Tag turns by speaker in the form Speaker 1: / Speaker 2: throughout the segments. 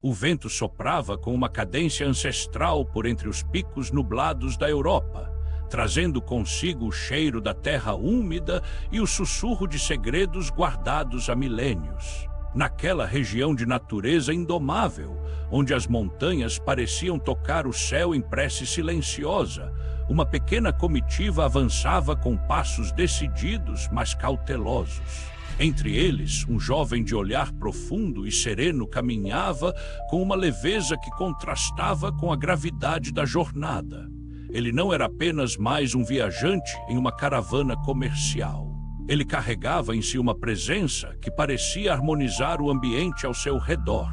Speaker 1: O vento soprava com uma cadência ancestral por entre os picos nublados da Europa, trazendo consigo o cheiro da terra úmida e o sussurro de segredos guardados há milênios. Naquela região de natureza indomável, onde as montanhas pareciam tocar o céu em prece silenciosa, uma pequena comitiva avançava com passos decididos, mas cautelosos. Entre eles, um jovem de olhar profundo e sereno caminhava com uma leveza que contrastava com a gravidade da jornada. Ele não era apenas mais um viajante em uma caravana comercial. Ele carregava em si uma presença que parecia harmonizar o ambiente ao seu redor.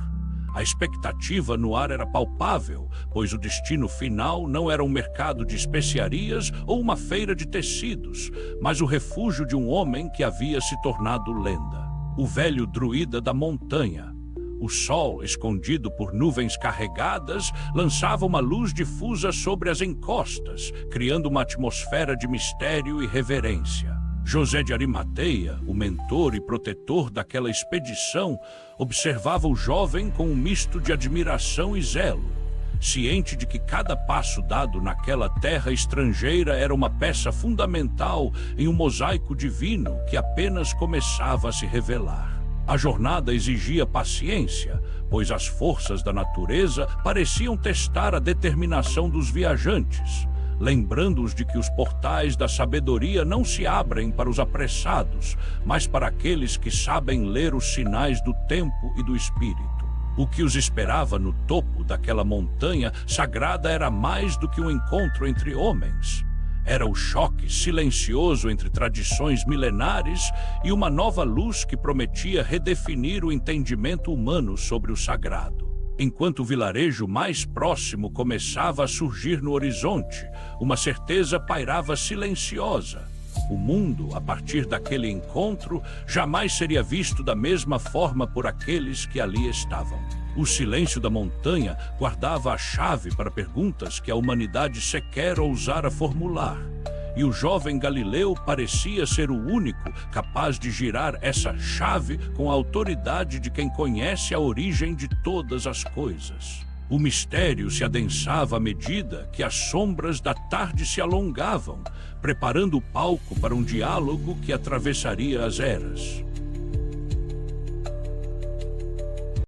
Speaker 1: A expectativa no ar era palpável, pois o destino final não era um mercado de especiarias ou uma feira de tecidos, mas o refúgio de um homem que havia se tornado lenda. O velho druida da montanha. O sol, escondido por nuvens carregadas, lançava uma luz difusa sobre as encostas, criando uma atmosfera de mistério e reverência. José de Arimateia, o mentor e protetor daquela expedição, observava o jovem com um misto de admiração e zelo, ciente de que cada passo dado naquela terra estrangeira era uma peça fundamental em um mosaico divino que apenas começava a se revelar. A jornada exigia paciência, pois as forças da natureza pareciam testar a determinação dos viajantes, lembrando-os de que os portais da sabedoria não se abrem para os apressados, mas para aqueles que sabem ler os sinais do tempo e do espírito. O que os esperava no topo daquela montanha sagrada era mais do que um encontro entre homens. Era o choque silencioso entre tradições milenares e uma nova luz que prometia redefinir o entendimento humano sobre o sagrado. Enquanto o vilarejo mais próximo começava a surgir no horizonte, uma certeza pairava silenciosa. O mundo, a partir daquele encontro, jamais seria visto da mesma forma por aqueles que ali estavam. O silêncio da montanha guardava a chave para perguntas que a humanidade sequer ousara formular. E o jovem Galileu parecia ser o único capaz de girar essa chave com a autoridade de quem conhece a origem de todas as coisas. O mistério se adensava à medida que as sombras da tarde se alongavam, preparando o palco para um diálogo que atravessaria as eras.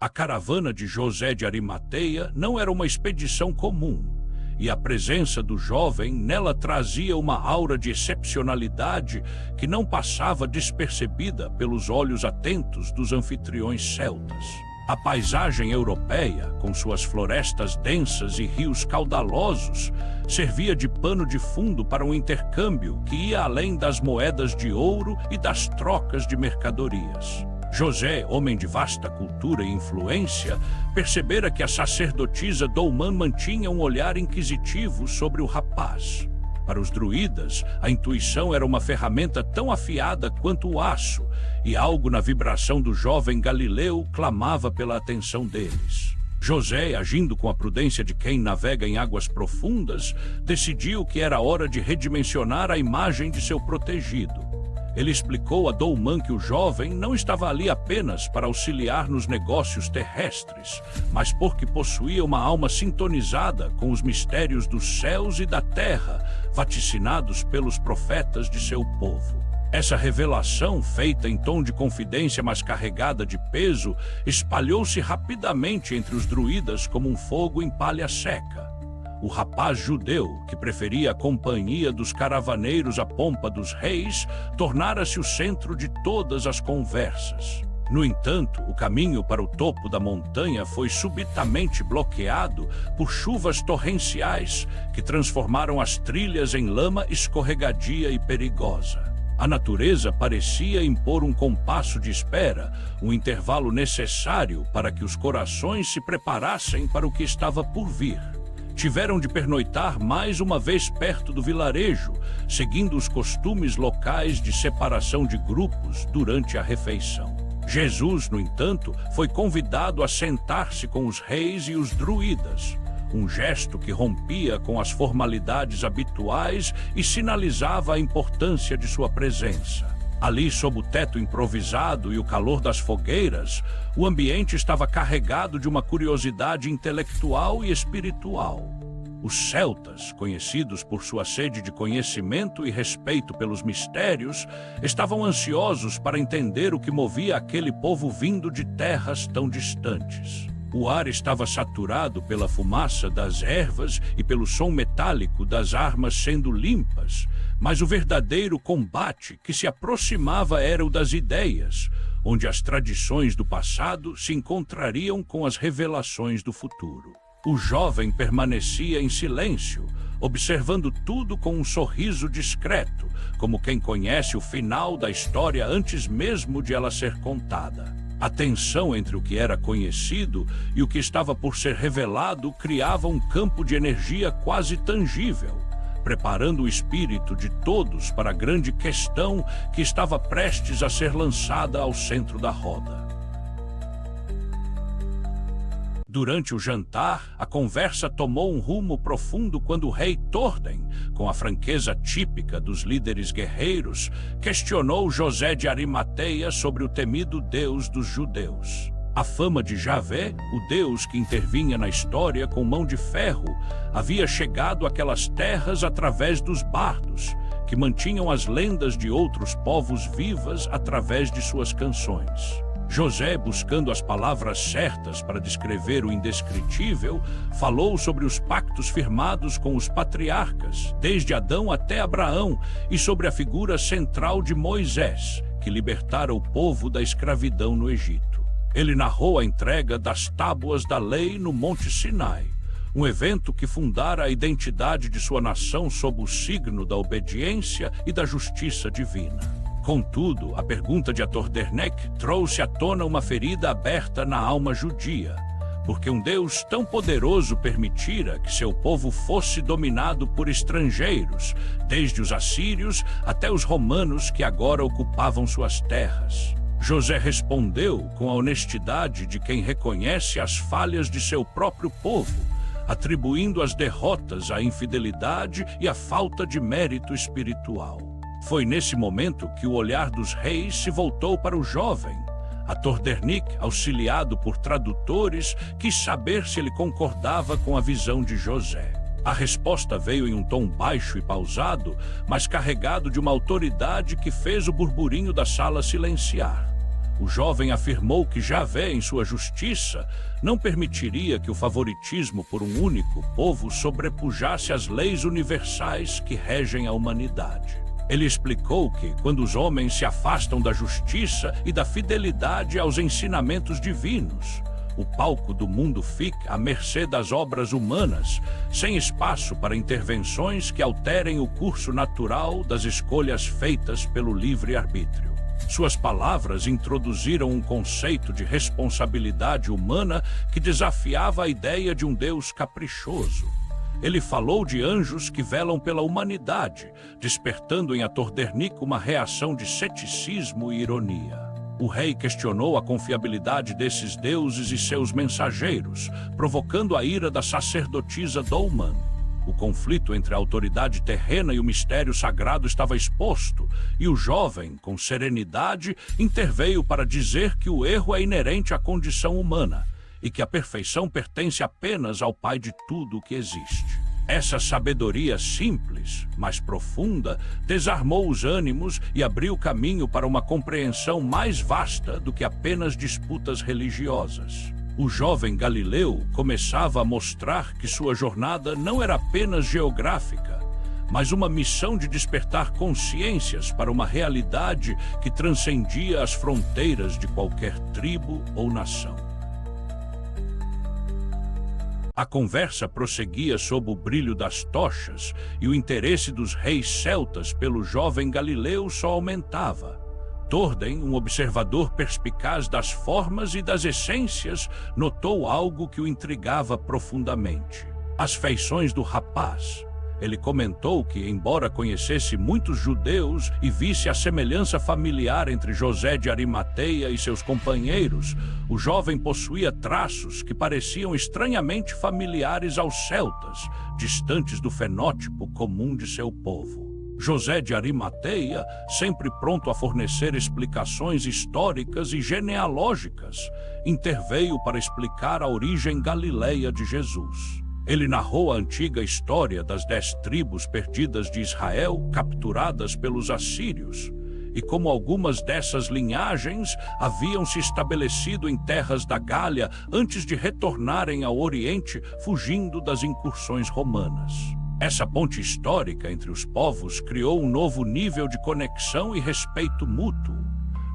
Speaker 1: A caravana de José de Arimateia não era uma expedição comum, e a presença do jovem nela trazia uma aura de excepcionalidade que não passava despercebida pelos olhos atentos dos anfitriões celtas. A paisagem europeia, com suas florestas densas e rios caudalosos, servia de pano de fundo para um intercâmbio que ia além das moedas de ouro e das trocas de mercadorias. José, homem de vasta cultura e influência, percebera que a sacerdotisa Douman mantinha um olhar inquisitivo sobre o rapaz. Para os druidas, a intuição era uma ferramenta tão afiada quanto o aço, e algo na vibração do jovem Galileu clamava pela atenção deles. José, agindo com a prudência de quem navega em águas profundas, decidiu que era hora de redimensionar a imagem de seu protegido. Ele explicou a Douman que o jovem não estava ali apenas para auxiliar nos negócios terrestres, mas porque possuía uma alma sintonizada com os mistérios dos céus e da terra, vaticinados pelos profetas de seu povo. Essa revelação, feita em tom de confidência, mas carregada de peso, espalhou-se rapidamente entre os druidas como um fogo em palha seca. O rapaz judeu, que preferia a companhia dos caravaneiros à pompa dos reis, tornara-se o centro de todas as conversas. No entanto, o caminho para o topo da montanha foi subitamente bloqueado por chuvas torrenciais que transformaram as trilhas em lama escorregadia e perigosa. A natureza parecia impor um compasso de espera, um intervalo necessário para que os corações se preparassem para o que estava por vir. Tiveram de pernoitar mais uma vez perto do vilarejo, seguindo os costumes locais de separação de grupos durante a refeição. Jesus, no entanto, foi convidado a sentar-se com os reis e os druidas, um gesto que rompia com as formalidades habituais e sinalizava a importância de sua presença. Ali, sob o teto improvisado e o calor das fogueiras, o ambiente estava carregado de uma curiosidade intelectual e espiritual. Os celtas, conhecidos por sua sede de conhecimento e respeito pelos mistérios, estavam ansiosos para entender o que movia aquele povo vindo de terras tão distantes. O ar estava saturado pela fumaça das ervas e pelo som metálico das armas sendo limpas, mas o verdadeiro combate que se aproximava era o das ideias, onde as tradições do passado se encontrariam com as revelações do futuro. O jovem permanecia em silêncio, observando tudo com um sorriso discreto, como quem conhece o final da história antes mesmo de ela ser contada. A tensão entre o que era conhecido e o que estava por ser revelado criava um campo de energia quase tangível, preparando o espírito de todos para a grande questão que estava prestes a ser lançada ao centro da roda. Durante o jantar, a conversa tomou um rumo profundo quando o rei Torden, com a franqueza típica dos líderes guerreiros, questionou José de Arimateia sobre o temido Deus dos judeus. A fama de Javé, o Deus que intervinha na história com mão de ferro, havia chegado àquelas terras através dos bardos, que mantinham as lendas de outros povos vivas através de suas canções. José, buscando as palavras certas para descrever o indescritível, falou sobre os pactos firmados com os patriarcas, desde Adão até Abraão, e sobre a figura central de Moisés, que libertara o povo da escravidão no Egito. Ele narrou a entrega das tábuas da lei no Monte Sinai, um evento que fundara a identidade de sua nação sob o signo da obediência e da justiça divina. Contudo, a pergunta de Atordernec trouxe à tona uma ferida aberta na alma judia, porque um Deus tão poderoso permitira que seu povo fosse dominado por estrangeiros, desde os assírios até os romanos que agora ocupavam suas terras. José respondeu com a honestidade de quem reconhece as falhas de seu próprio povo, atribuindo as derrotas à infidelidade e à falta de mérito espiritual. Foi nesse momento que o olhar dos reis se voltou para o jovem. Atordernec, auxiliado por tradutores, quis saber se ele concordava com a visão de José. A resposta veio em um tom baixo e pausado, mas carregado de uma autoridade que fez o burburinho da sala silenciar. O jovem afirmou que Javé, em sua justiça, não permitiria que o favoritismo por um único povo sobrepujasse as leis universais que regem a humanidade. Ele explicou que, quando os homens se afastam da justiça e da fidelidade aos ensinamentos divinos, o palco do mundo fica à mercê das obras humanas, sem espaço para intervenções que alterem o curso natural das escolhas feitas pelo livre-arbítrio. Suas palavras introduziram um conceito de responsabilidade humana que desafiava a ideia de um Deus caprichoso. Ele falou de anjos que velam pela humanidade, despertando em Atordernec uma reação de ceticismo e ironia. O rei questionou a confiabilidade desses deuses e seus mensageiros, provocando a ira da sacerdotisa Dolman. O conflito entre a autoridade terrena e o mistério sagrado estava exposto, e o jovem, com serenidade, interveio para dizer que o erro é inerente à condição humana, e que a perfeição pertence apenas ao Pai de tudo o que existe. Essa sabedoria simples, mas profunda, desarmou os ânimos e abriu caminho para uma compreensão mais vasta do que apenas disputas religiosas. O jovem Galileu começava a mostrar que sua jornada não era apenas geográfica, mas uma missão de despertar consciências para uma realidade que transcendia as fronteiras de qualquer tribo ou nação. A conversa prosseguia sob o brilho das tochas, e o interesse dos reis celtas pelo jovem Galileu só aumentava. Torden, um observador perspicaz das formas e das essências, notou algo que o intrigava profundamente: as feições do rapaz. Ele comentou que, embora conhecesse muitos judeus e visse a semelhança familiar entre José de Arimateia e seus companheiros, o jovem possuía traços que pareciam estranhamente familiares aos celtas, distantes do fenótipo comum de seu povo. José de Arimateia, sempre pronto a fornecer explicações históricas e genealógicas, interveio para explicar a origem galileia de Jesus. Ele narrou a antiga história das 10 tribos perdidas de Israel, capturadas pelos assírios, e como algumas dessas linhagens haviam se estabelecido em terras da Gália antes de retornarem ao Oriente, fugindo das incursões romanas. Essa ponte histórica entre os povos criou um novo nível de conexão e respeito mútuo.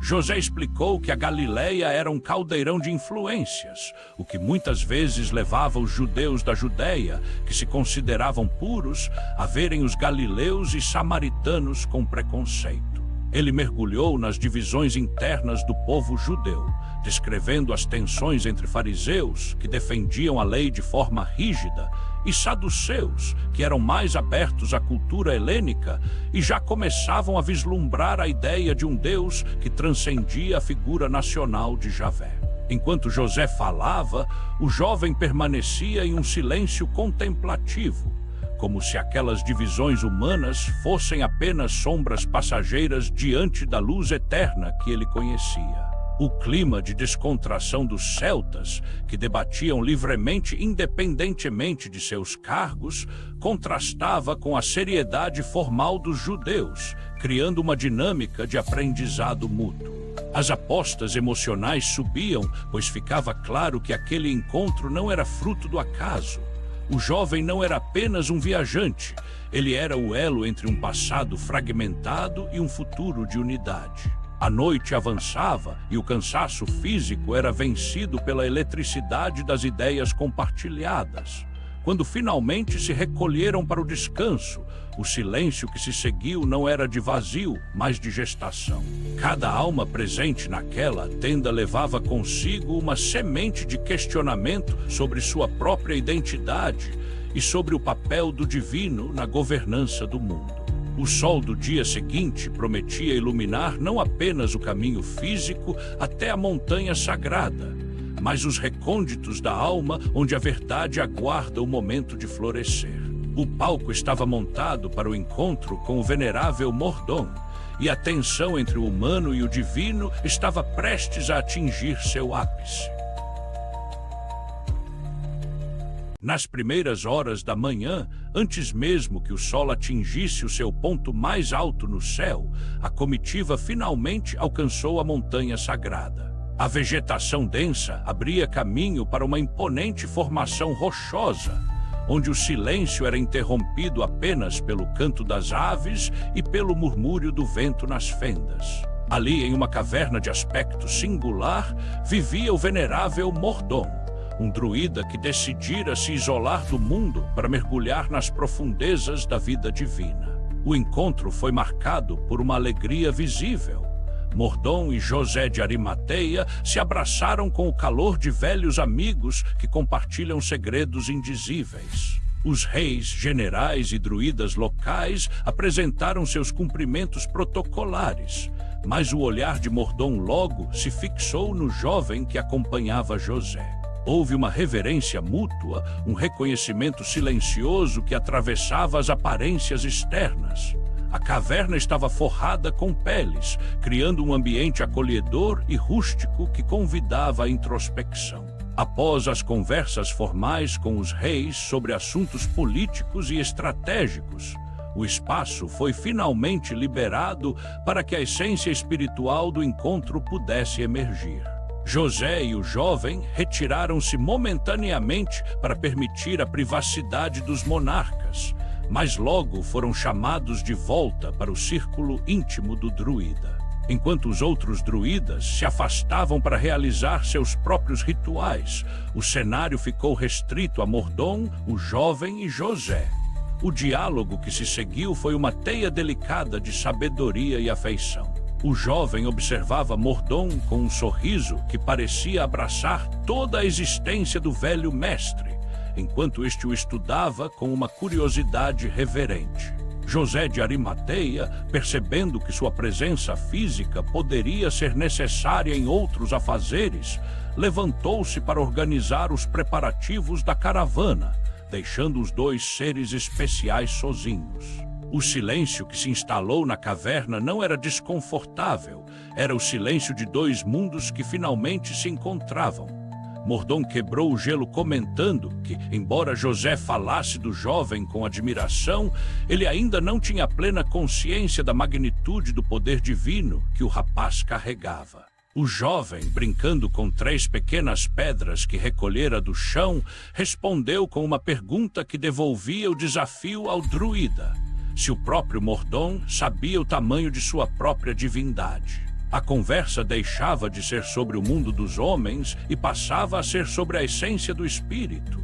Speaker 1: José explicou que a Galileia era um caldeirão de influências, o que muitas vezes levava os judeus da Judéia, que se consideravam puros, a verem os galileus e samaritanos com preconceito. Ele mergulhou nas divisões internas do povo judeu, descrevendo as tensões entre fariseus, que defendiam a lei de forma rígida, e saduceus, que eram mais abertos à cultura helênica e já começavam a vislumbrar a ideia de um Deus que transcendia a figura nacional de Javé. Enquanto José falava, o jovem permanecia em um silêncio contemplativo, como se aquelas divisões humanas fossem apenas sombras passageiras diante da luz eterna que ele conhecia. O clima de descontração dos celtas, que debatiam livremente independentemente de seus cargos, contrastava com a seriedade formal dos judeus, criando uma dinâmica de aprendizado mútuo. As apostas emocionais subiam, pois ficava claro que aquele encontro não era fruto do acaso. O jovem não era apenas um viajante, ele era o elo entre um passado fragmentado e um futuro de unidade. A noite avançava e o cansaço físico era vencido pela eletricidade das ideias compartilhadas. Quando finalmente se recolheram para o descanso, o silêncio que se seguiu não era de vazio, mas de gestação. Cada alma presente naquela tenda levava consigo uma semente de questionamento sobre sua própria identidade e sobre o papel do divino na governança do mundo. O sol do dia seguinte prometia iluminar não apenas o caminho físico até a montanha sagrada, mas os recônditos da alma onde a verdade aguarda o momento de florescer. O palco estava montado para o encontro com o venerável Mordom, e a tensão entre o humano e o divino estava prestes a atingir seu ápice. Nas primeiras horas da manhã, antes mesmo que o sol atingisse o seu ponto mais alto no céu, a comitiva finalmente alcançou a montanha sagrada. A vegetação densa abria caminho para uma imponente formação rochosa, onde o silêncio era interrompido apenas pelo canto das aves e pelo murmúrio do vento nas fendas. Ali, em uma caverna de aspecto singular, vivia o venerável Mordom, um druida que decidira se isolar do mundo para mergulhar nas profundezas da vida divina. O encontro foi marcado por uma alegria visível. Mordom e José de Arimateia se abraçaram com o calor de velhos amigos que compartilham segredos indizíveis. Os reis, generais e druidas locais apresentaram seus cumprimentos protocolares, mas o olhar de Mordom logo se fixou no jovem que acompanhava José. Houve uma reverência mútua, um reconhecimento silencioso que atravessava as aparências externas. A caverna estava forrada com peles, criando um ambiente acolhedor e rústico que convidava à introspecção. Após as conversas formais com os reis sobre assuntos políticos e estratégicos, o espaço foi finalmente liberado para que a essência espiritual do encontro pudesse emergir. José e o jovem retiraram-se momentaneamente para permitir a privacidade dos monarcas, mas logo foram chamados de volta para o círculo íntimo do druida. Enquanto os outros druidas se afastavam para realizar seus próprios rituais, o cenário ficou restrito a Mordom, o jovem e José. O diálogo que se seguiu foi uma teia delicada de sabedoria e afeição. O jovem observava Mordom com um sorriso que parecia abraçar toda a existência do velho mestre, enquanto este o estudava com uma curiosidade reverente. José de Arimateia, percebendo que sua presença física poderia ser necessária em outros afazeres, levantou-se para organizar os preparativos da caravana, deixando os dois seres especiais sozinhos. O silêncio que se instalou na caverna não era desconfortável, era o silêncio de dois mundos que finalmente se encontravam. Mordom quebrou o gelo comentando que, embora José falasse do jovem com admiração, ele ainda não tinha plena consciência da magnitude do poder divino que o rapaz carregava. O jovem, brincando com 3 pequenas pedras que recolhera do chão, respondeu com uma pergunta que devolvia o desafio ao druida: se o próprio Mordom sabia o tamanho de sua própria divindade. A conversa deixava de ser sobre o mundo dos homens e passava a ser sobre a essência do espírito.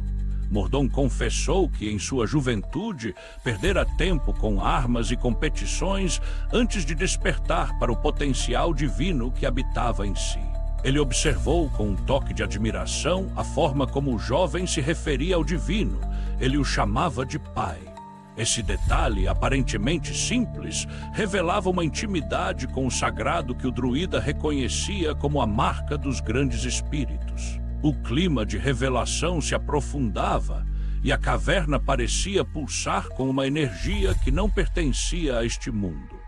Speaker 1: Mordom confessou que, em sua juventude, perdera tempo com armas e competições antes de despertar para o potencial divino que habitava em si. Ele observou com um toque de admiração a forma como o jovem se referia ao divino. Ele o chamava de pai. Esse detalhe, aparentemente simples, revelava uma intimidade com o sagrado que o druida reconhecia como a marca dos grandes espíritos. O clima de revelação se aprofundava e a caverna parecia pulsar com uma energia que não pertencia a este mundo.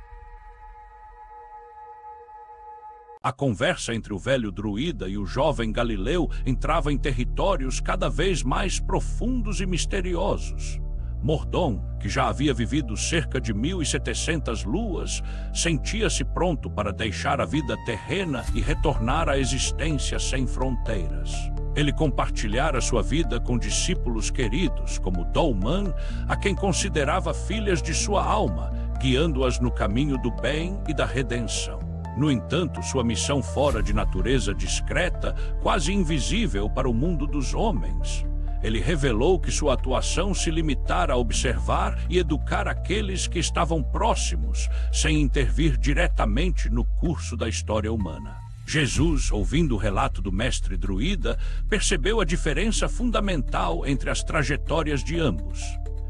Speaker 1: A conversa entre o velho druida e o jovem Galileu entrava em territórios cada vez mais profundos e misteriosos. Mordom, que já havia vivido cerca de 1.700 luas, sentia-se pronto para deixar a vida terrena e retornar à existência sem fronteiras. Ele compartilhara sua vida com discípulos queridos, como Dolman, a quem considerava filhas de sua alma, guiando-as no caminho do bem e da redenção. No entanto, sua missão fora de natureza discreta, quase invisível para o mundo dos homens. Ele revelou que sua atuação se limitara a observar e educar aqueles que estavam próximos, sem intervir diretamente no curso da história humana. Jesus, ouvindo o relato do mestre druida, percebeu a diferença fundamental entre as trajetórias de ambos.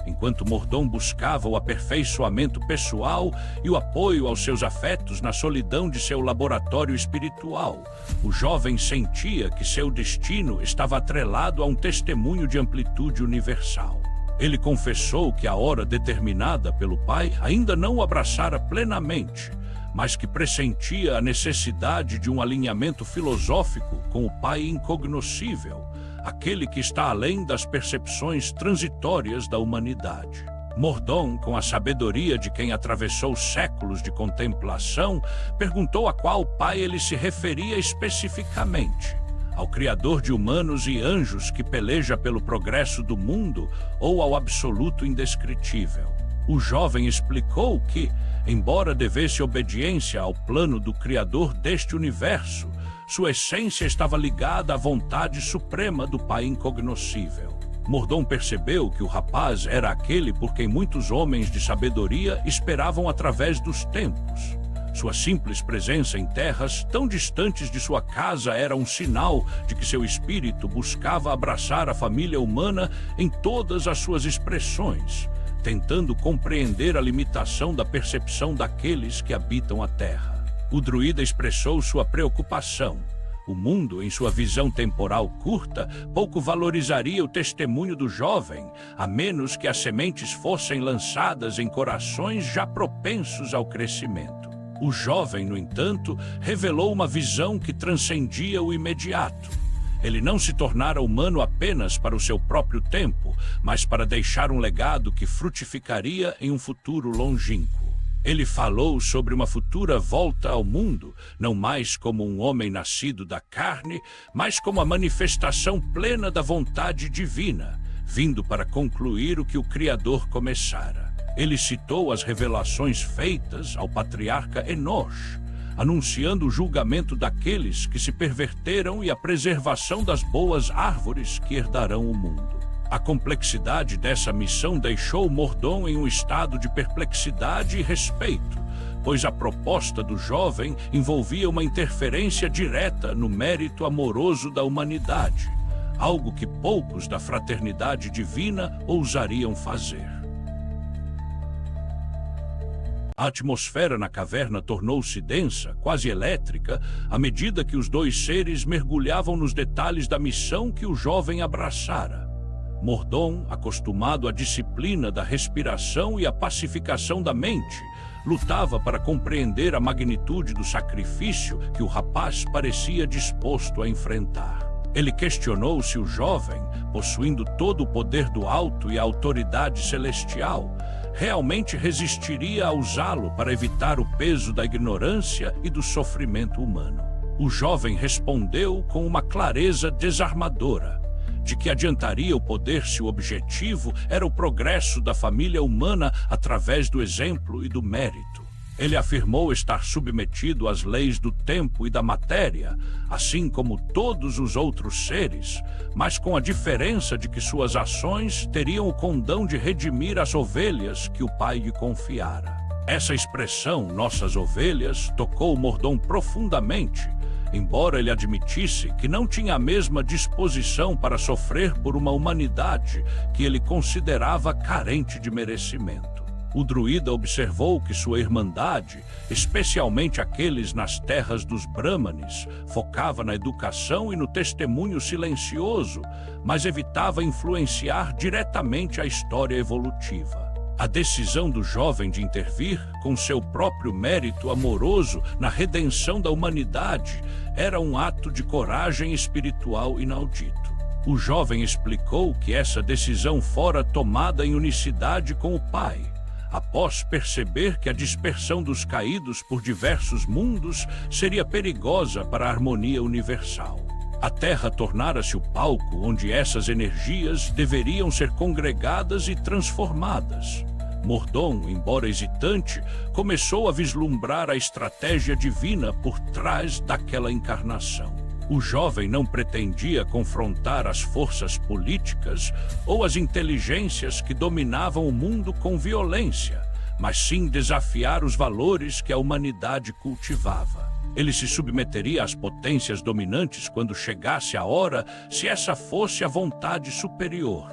Speaker 1: Enquanto Mordom buscava o aperfeiçoamento pessoal e o apoio aos seus afetos na solidão de seu laboratório espiritual, o jovem sentia que seu destino estava atrelado a um testemunho de amplitude universal. Ele confessou que a hora determinada pelo pai ainda não o abraçara plenamente, mas que pressentia a necessidade de um alinhamento filosófico com o pai incognoscível, aquele que está além das percepções transitórias da humanidade. Mordom, com a sabedoria de quem atravessou séculos de contemplação, perguntou a qual pai ele se referia especificamente: ao Criador de humanos e anjos que peleja pelo progresso do mundo ou ao absoluto indescritível. O jovem explicou que, embora devesse obediência ao plano do Criador deste universo, sua essência estava ligada à vontade suprema do Pai incognoscível. Mordom percebeu que o rapaz era aquele por quem muitos homens de sabedoria esperavam através dos tempos. Sua simples presença em terras tão distantes de sua casa era um sinal de que seu espírito buscava abraçar a família humana em todas as suas expressões, tentando compreender a limitação da percepção daqueles que habitam a terra. O druida expressou sua preocupação. O mundo, em sua visão temporal curta, pouco valorizaria o testemunho do jovem, a menos que as sementes fossem lançadas em corações já propensos ao crescimento. O jovem, no entanto, revelou uma visão que transcendia o imediato. Ele não se tornara humano apenas para o seu próprio tempo, mas para deixar um legado que frutificaria em um futuro longínquo. Ele falou sobre uma futura volta ao mundo, não mais como um homem nascido da carne, mas como a manifestação plena da vontade divina, vindo para concluir o que o Criador começara. Ele citou as revelações feitas ao patriarca Enosh, anunciando o julgamento daqueles que se perverteram e a preservação das boas árvores que herdarão o mundo. A complexidade dessa missão deixou Mordom em um estado de perplexidade e respeito, pois a proposta do jovem envolvia uma interferência direta no mérito amoroso da humanidade, algo que poucos da fraternidade divina ousariam fazer. A atmosfera na caverna tornou-se densa, quase elétrica, à medida que os dois seres mergulhavam nos detalhes da missão que o jovem abraçara. Mordom, acostumado à disciplina da respiração e à pacificação da mente, lutava para compreender a magnitude do sacrifício que o rapaz parecia disposto a enfrentar. Ele questionou se o jovem, possuindo todo o poder do alto e a autoridade celestial, realmente resistiria a usá-lo para evitar o peso da ignorância e do sofrimento humano. O jovem respondeu com uma clareza desarmadora: de que adiantaria o poder se o objetivo era o progresso da família humana através do exemplo e do mérito. Ele afirmou estar submetido às leis do tempo e da matéria, assim como todos os outros seres, mas com a diferença de que suas ações teriam o condão de redimir as ovelhas que o pai lhe confiara. Essa expressão, nossas ovelhas, tocou Mordom profundamente, embora ele admitisse que não tinha a mesma disposição para sofrer por uma humanidade que ele considerava carente de merecimento. O druida observou que sua irmandade, especialmente aqueles nas terras dos Brahmanes, focava na educação e no testemunho silencioso, mas evitava influenciar diretamente a história evolutiva. A decisão do jovem de intervir, com seu próprio mérito amoroso na redenção da humanidade, era um ato de coragem espiritual inaudito. O jovem explicou que essa decisão fora tomada em unicidade com o pai, após perceber que a dispersão dos caídos por diversos mundos seria perigosa para a harmonia universal. A Terra tornara-se o palco onde essas energias deveriam ser congregadas e transformadas. Mordom, embora hesitante, começou a vislumbrar a estratégia divina por trás daquela encarnação. O jovem não pretendia confrontar as forças políticas ou as inteligências que dominavam o mundo com violência, mas sim desafiar os valores que a humanidade cultivava. Ele se submeteria às potências dominantes quando chegasse a hora, se essa fosse a vontade superior.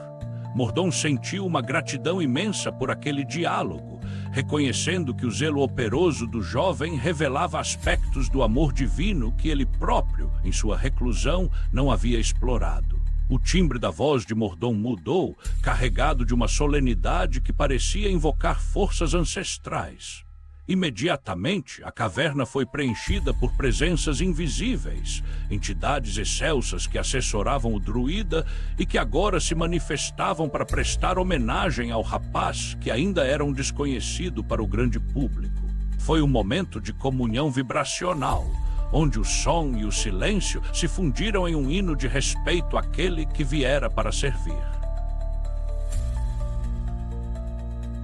Speaker 1: Mordom sentiu uma gratidão imensa por aquele diálogo, reconhecendo que o zelo operoso do jovem revelava aspectos do amor divino que ele próprio, em sua reclusão, não havia explorado. O timbre da voz de Mordom mudou, carregado de uma solenidade que parecia invocar forças ancestrais. Imediatamente, a caverna foi preenchida por presenças invisíveis, entidades excelsas que assessoravam o druida e que agora se manifestavam para prestar homenagem ao rapaz que ainda era um desconhecido para o grande público. Foi um momento de comunhão vibracional, onde o som e o silêncio se fundiram em um hino de respeito àquele que viera para servir.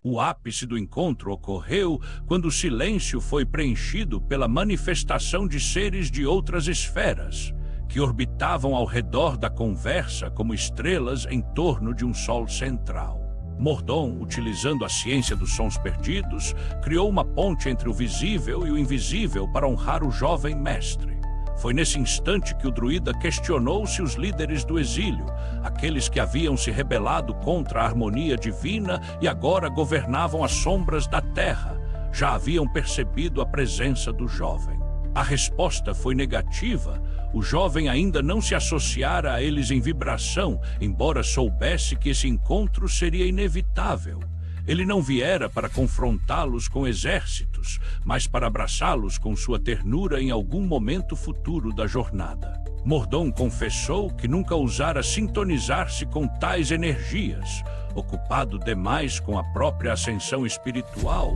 Speaker 1: O ápice do encontro ocorreu quando o silêncio foi preenchido pela manifestação de seres de outras esferas, que orbitavam ao redor da conversa como estrelas em torno de um sol central. Mordom, utilizando a ciência dos sons perdidos, criou uma ponte entre o visível e o invisível para honrar o jovem mestre. Foi nesse instante que o druida questionou se os líderes do exílio, aqueles que haviam se rebelado contra a harmonia divina e agora governavam as sombras da terra, já haviam percebido a presença do jovem. A resposta foi negativa. O jovem ainda não se associara a eles em vibração, embora soubesse que esse encontro seria inevitável. Ele não viera para confrontá-los com exércitos, mas para abraçá-los com sua ternura em algum momento futuro da jornada. Mordom confessou que nunca ousara sintonizar-se com tais energias, ocupado demais com a própria ascensão espiritual,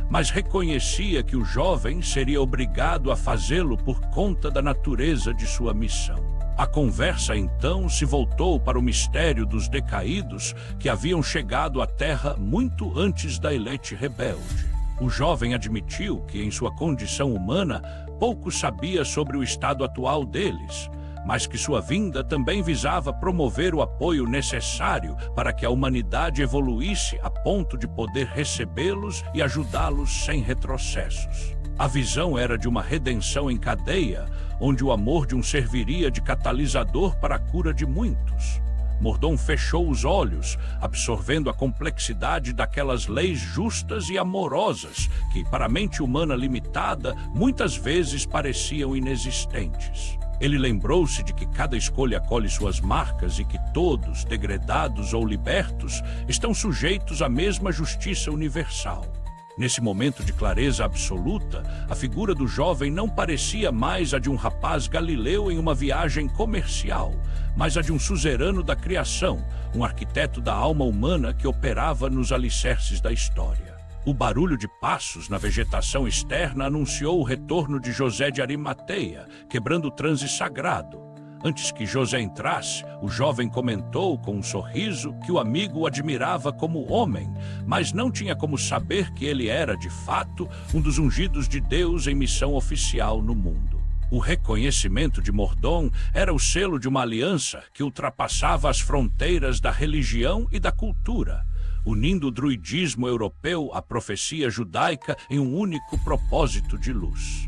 Speaker 1: mas reconhecia que o jovem seria obrigado a fazê-lo por conta da natureza de sua missão. A conversa, então, se voltou para o mistério dos decaídos que haviam chegado à Terra muito antes da elite rebelde. O jovem admitiu que, em sua condição humana, pouco sabia sobre o estado atual deles, mas que sua vinda também visava promover o apoio necessário para que a humanidade evoluísse a ponto de poder recebê-los e ajudá-los sem retrocessos. A visão era de uma redenção em cadeia, onde o amor de um serviria de catalisador para a cura de muitos. Mordom fechou os olhos, absorvendo a complexidade daquelas leis justas e amorosas que, para a mente humana limitada, muitas vezes pareciam inexistentes. Ele lembrou-se de que cada escolha colhe suas marcas e que todos, degredados ou libertos, estão sujeitos à mesma justiça universal. Nesse momento de clareza absoluta, a figura do jovem não parecia mais a de um rapaz galileu em uma viagem comercial, mas a de um suzerano da criação, um arquiteto da alma humana que operava nos alicerces da história. O barulho de passos na vegetação externa anunciou o retorno de José de Arimateia, quebrando o transe sagrado. Antes que José entrasse, o jovem comentou com um sorriso que o amigo o admirava como homem, mas não tinha como saber que ele era, de fato, um dos ungidos de Deus em missão oficial no mundo. O reconhecimento de Mordaunt era o selo de uma aliança que ultrapassava as fronteiras da religião e da cultura, unindo o druidismo europeu à profecia judaica em um único propósito de luz.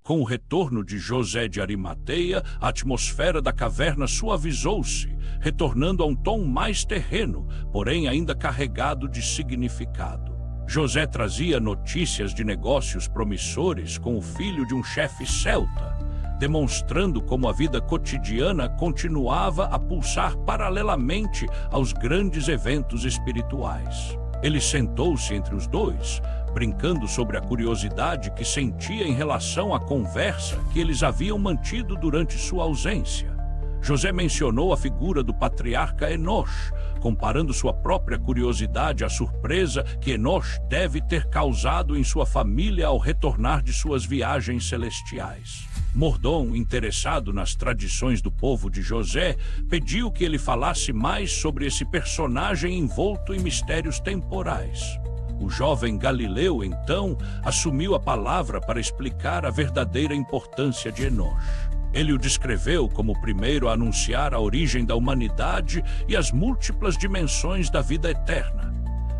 Speaker 1: Com o retorno de José de Arimateia, a atmosfera da caverna suavizou-se, retornando a um tom mais terreno, porém ainda carregado de significado. José trazia notícias de negócios promissores com o filho de um chefe celta, demonstrando como a vida cotidiana continuava a pulsar paralelamente aos grandes eventos espirituais. Ele sentou-se entre os dois, brincando sobre a curiosidade que sentia em relação à conversa que eles haviam mantido durante sua ausência. José mencionou a figura do patriarca Enosh, comparando sua própria curiosidade à surpresa que Enosh deve ter causado em sua família ao retornar de suas viagens celestiais. Mordaunt, interessado nas tradições do povo de José, pediu que ele falasse mais sobre esse personagem envolto em mistérios temporais. O jovem Galileu, então, assumiu a palavra para explicar a verdadeira importância de Enosh. Ele o descreveu como o primeiro a anunciar a origem da humanidade e as múltiplas dimensões da vida eterna.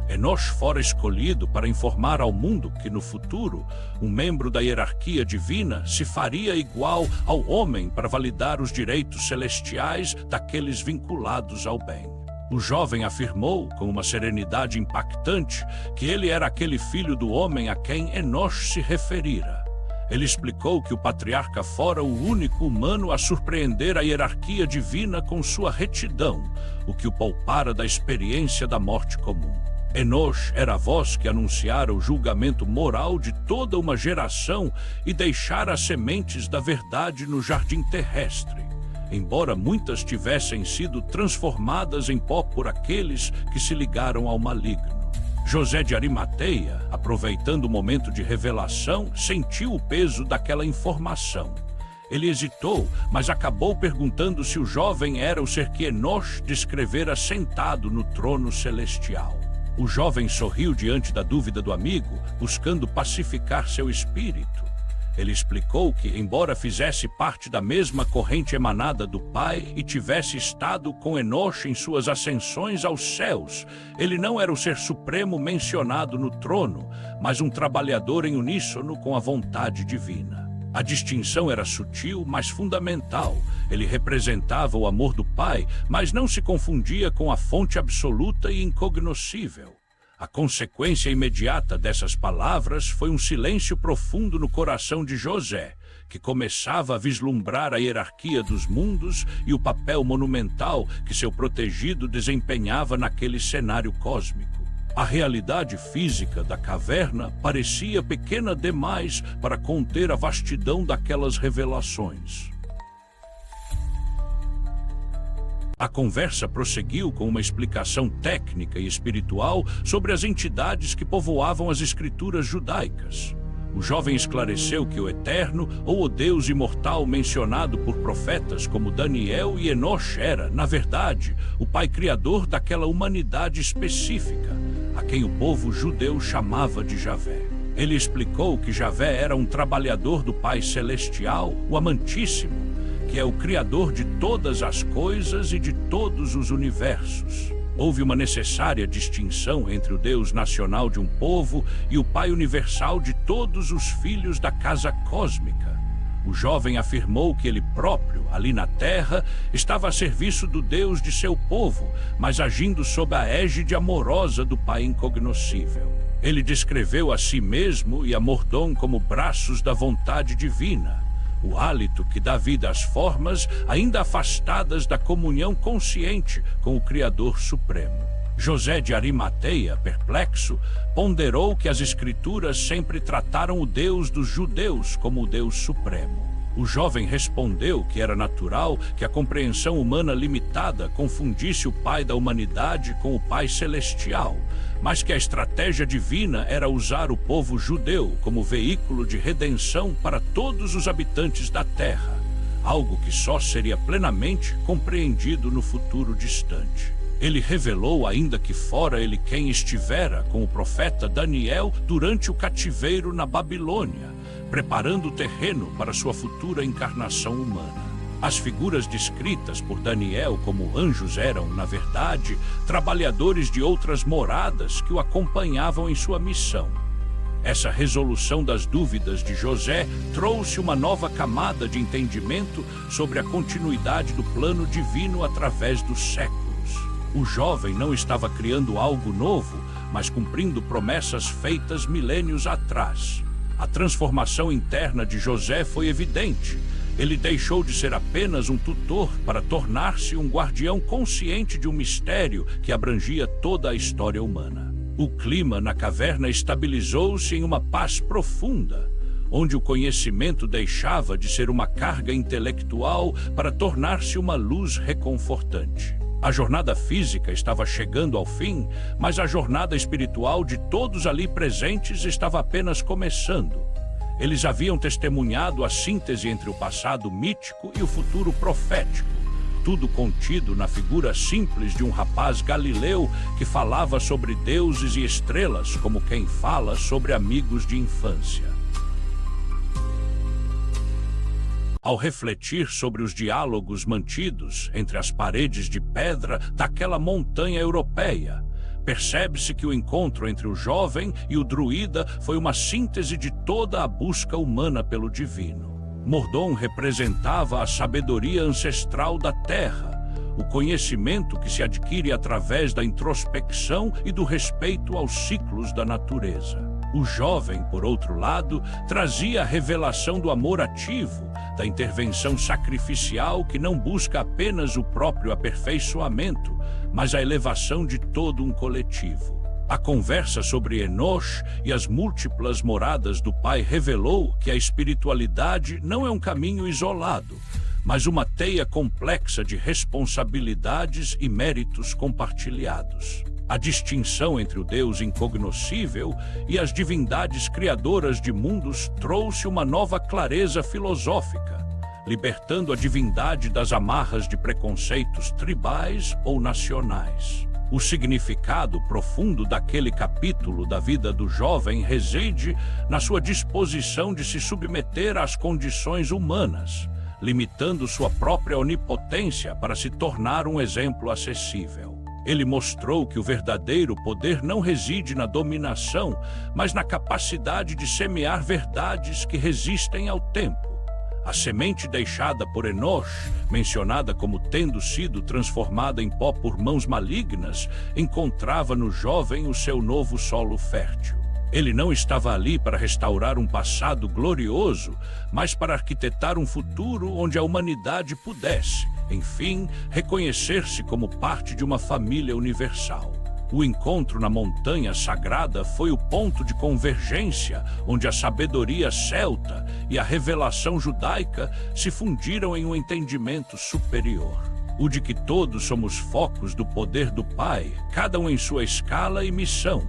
Speaker 1: Enosh fora escolhido para informar ao mundo que, no futuro, um membro da hierarquia divina se faria igual ao homem para validar os direitos celestiais daqueles vinculados ao bem. O jovem afirmou, com uma serenidade impactante, que ele era aquele filho do homem a quem Enosh se referira. Ele explicou que o patriarca fora o único humano a surpreender a hierarquia divina com sua retidão, o que o poupara da experiência da morte comum. Enosh era a voz que anunciara o julgamento moral de toda uma geração e deixara as sementes da verdade no jardim terrestre, embora muitas tivessem sido transformadas em pó por aqueles que se ligaram ao maligno. José de Arimateia, aproveitando o momento de revelação, sentiu o peso daquela informação. Ele hesitou, mas acabou perguntando se o jovem era o ser que Enosh descrevera sentado no trono celestial. O jovem sorriu diante da dúvida do amigo, buscando pacificar seu espírito. Ele explicou que, embora fizesse parte da mesma corrente emanada do Pai e tivesse estado com Enosh em suas ascensões aos céus, ele não era o ser supremo mencionado no trono, mas um trabalhador em uníssono com a vontade divina. A distinção era sutil, mas fundamental. Ele representava o amor do Pai, mas não se confundia com a fonte absoluta e incognoscível. A consequência imediata dessas palavras foi um silêncio profundo no coração de José, que começava a vislumbrar a hierarquia dos mundos e o papel monumental que seu protegido desempenhava naquele cenário cósmico. A realidade física da caverna parecia pequena demais para conter a vastidão daquelas revelações. A conversa prosseguiu com uma explicação técnica e espiritual sobre as entidades que povoavam as escrituras judaicas. O jovem esclareceu que o Eterno, ou o Deus imortal mencionado por profetas como Daniel e Enosh era, na verdade, o Pai Criador daquela humanidade específica, a quem o povo judeu chamava de Javé. Ele explicou que Javé era um trabalhador do Pai Celestial, o Amantíssimo, que é o Criador de todas as coisas e de todos os universos. Houve uma necessária distinção entre o Deus nacional de um povo e o Pai universal de todos os filhos da casa cósmica. O jovem afirmou que ele próprio, ali na terra, estava a serviço do Deus de seu povo, mas agindo sob a égide amorosa do Pai incognoscível. Ele descreveu a si mesmo e a Mordom como braços da vontade divina, o hálito que dá vida às formas ainda afastadas da comunhão consciente com o Criador Supremo. José de Arimateia, perplexo, ponderou que as Escrituras sempre trataram o Deus dos judeus como o Deus Supremo. O jovem respondeu que era natural que a compreensão humana limitada confundisse o Pai da humanidade com o Pai celestial, mas que a estratégia divina era usar o povo judeu como veículo de redenção para todos os habitantes da terra, algo que só seria plenamente compreendido no futuro distante. Ele revelou ainda que fora ele quem estivera com o profeta Daniel durante o cativeiro na Babilônia, preparando o terreno para sua futura encarnação humana. As figuras descritas por Daniel como anjos eram, na verdade, trabalhadores de outras moradas que o acompanhavam em sua missão. Essa resolução das dúvidas de José trouxe uma nova camada de entendimento sobre a continuidade do plano divino através dos séculos. O jovem não estava criando algo novo, mas cumprindo promessas feitas milênios atrás. A transformação interna de José foi evidente. Ele deixou de ser apenas um tutor para tornar-se um guardião consciente de um mistério que abrangia toda a história humana. O clima na caverna estabilizou-se em uma paz profunda, onde o conhecimento deixava de ser uma carga intelectual para tornar-se uma luz reconfortante. A jornada física estava chegando ao fim, mas a jornada espiritual de todos ali presentes estava apenas começando. Eles haviam testemunhado a síntese entre o passado mítico e o futuro profético, tudo contido na figura simples de um rapaz galileu que falava sobre deuses e estrelas como quem fala sobre amigos de infância. Ao refletir sobre os diálogos mantidos entre as paredes de pedra daquela montanha europeia, percebe-se que o encontro entre o jovem e o druida foi uma síntese de toda a busca humana pelo divino. Mordom representava a sabedoria ancestral da terra, o conhecimento que se adquire através da introspecção e do respeito aos ciclos da natureza. O jovem, por outro lado, trazia a revelação do amor ativo, da intervenção sacrificial que não busca apenas o próprio aperfeiçoamento, mas a elevação de todo um coletivo. A conversa sobre Enosh e as múltiplas moradas do Pai revelou que a espiritualidade não é um caminho isolado, mas uma teia complexa de responsabilidades e méritos compartilhados. A distinção entre o Deus incognoscível e as divindades criadoras de mundos trouxe uma nova clareza filosófica, libertando a divindade das amarras de preconceitos tribais ou nacionais. O significado profundo daquele capítulo da vida do jovem reside na sua disposição de se submeter às condições humanas, limitando sua própria onipotência para se tornar um exemplo acessível. Ele mostrou que o verdadeiro poder não reside na dominação, mas na capacidade de semear verdades que resistem ao tempo. A semente deixada por Enosh, mencionada como tendo sido transformada em pó por mãos malignas, encontrava no jovem o seu novo solo fértil. Ele não estava ali para restaurar um passado glorioso, mas para arquitetar um futuro onde a humanidade pudesse, enfim, reconhecer-se como parte de uma família universal. O encontro na montanha sagrada foi o ponto de convergência, onde a sabedoria celta e a revelação judaica se fundiram em um entendimento superior. O de que todos somos focos do poder do Pai, cada um em sua escala e missão.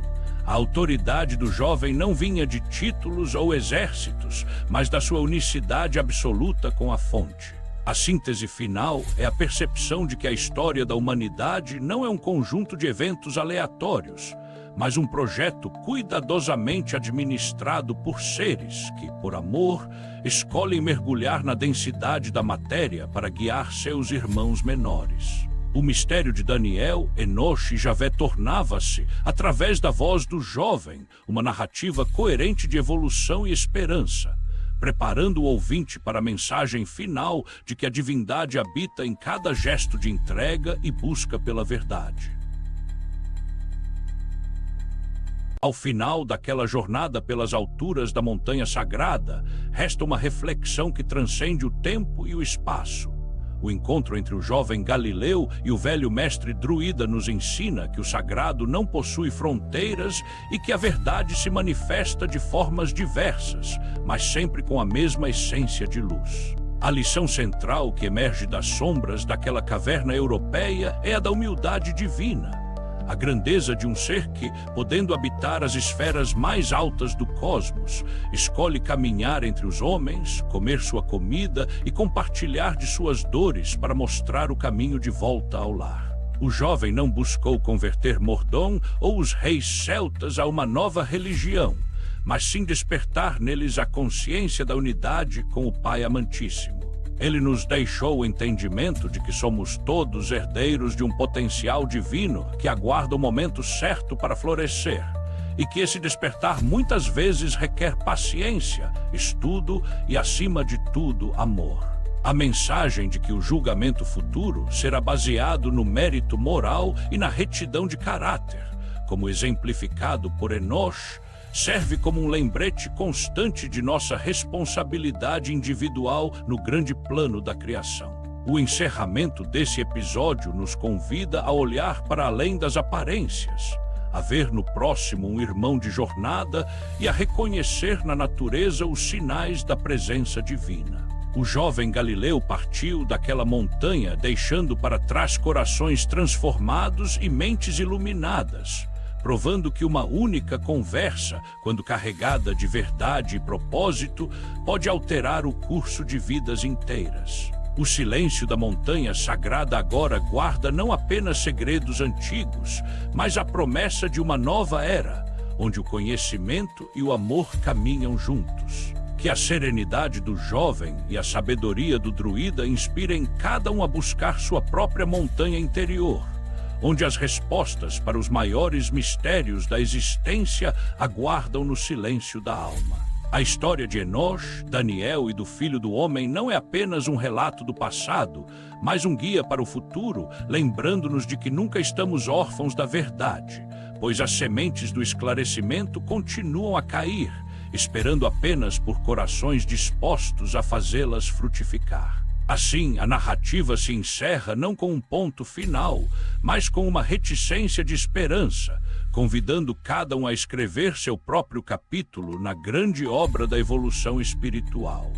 Speaker 1: A autoridade do jovem não vinha de títulos ou exércitos, mas da sua unicidade absoluta com a fonte. A síntese final é a percepção de que a história da humanidade não é um conjunto de eventos aleatórios, mas um projeto cuidadosamente administrado por seres que, por amor, escolhem mergulhar na densidade da matéria para guiar seus irmãos menores. O mistério de Daniel, Enosh e Javé tornava-se, através da voz do jovem, uma narrativa coerente de evolução e esperança, preparando o ouvinte para a mensagem final de que a divindade habita em cada gesto de entrega e busca pela verdade. Ao final daquela jornada pelas alturas da montanha sagrada, resta uma reflexão que transcende o tempo e o espaço. O encontro entre o jovem Galileu e o velho mestre druida nos ensina que o sagrado não possui fronteiras e que a verdade se manifesta de formas diversas, mas sempre com a mesma essência de luz. A lição central que emerge das sombras daquela caverna europeia é a da humildade divina. A grandeza de um ser que, podendo habitar as esferas mais altas do cosmos, escolhe caminhar entre os homens, comer sua comida e compartilhar de suas dores para mostrar o caminho de volta ao lar. O jovem não buscou converter Mordom ou os reis celtas a uma nova religião, mas sim despertar neles a consciência da unidade com o Pai Amantíssimo. Ele nos deixou o entendimento de que somos todos herdeiros de um potencial divino que aguarda o momento certo para florescer, e que esse despertar muitas vezes requer paciência, estudo e, acima de tudo, amor. A mensagem de que o julgamento futuro será baseado no mérito moral e na retidão de caráter, como exemplificado por Enoch, serve como um lembrete constante de nossa responsabilidade individual no grande plano da criação. O encerramento desse episódio nos convida a olhar para além das aparências, a ver no próximo um irmão de jornada e a reconhecer na natureza os sinais da presença divina. O jovem Galileu partiu daquela montanha deixando para trás corações transformados e mentes iluminadas, provando que uma única conversa, quando carregada de verdade e propósito, pode alterar o curso de vidas inteiras. O silêncio da montanha sagrada agora guarda não apenas segredos antigos, mas a promessa de uma nova era, onde o conhecimento e o amor caminham juntos. Que a serenidade do jovem e a sabedoria do druida inspirem cada um a buscar sua própria montanha interior, onde as respostas para os maiores mistérios da existência aguardam no silêncio da alma. A história de Enoch, Daniel e do Filho do Homem não é apenas um relato do passado, mas um guia para o futuro, lembrando-nos de que nunca estamos órfãos da verdade, pois as sementes do esclarecimento continuam a cair, esperando apenas por corações dispostos a fazê-las frutificar. Assim, a narrativa se encerra não com um ponto final, mas com uma reticência de esperança, convidando cada um a escrever seu próprio capítulo na grande obra da evolução espiritual.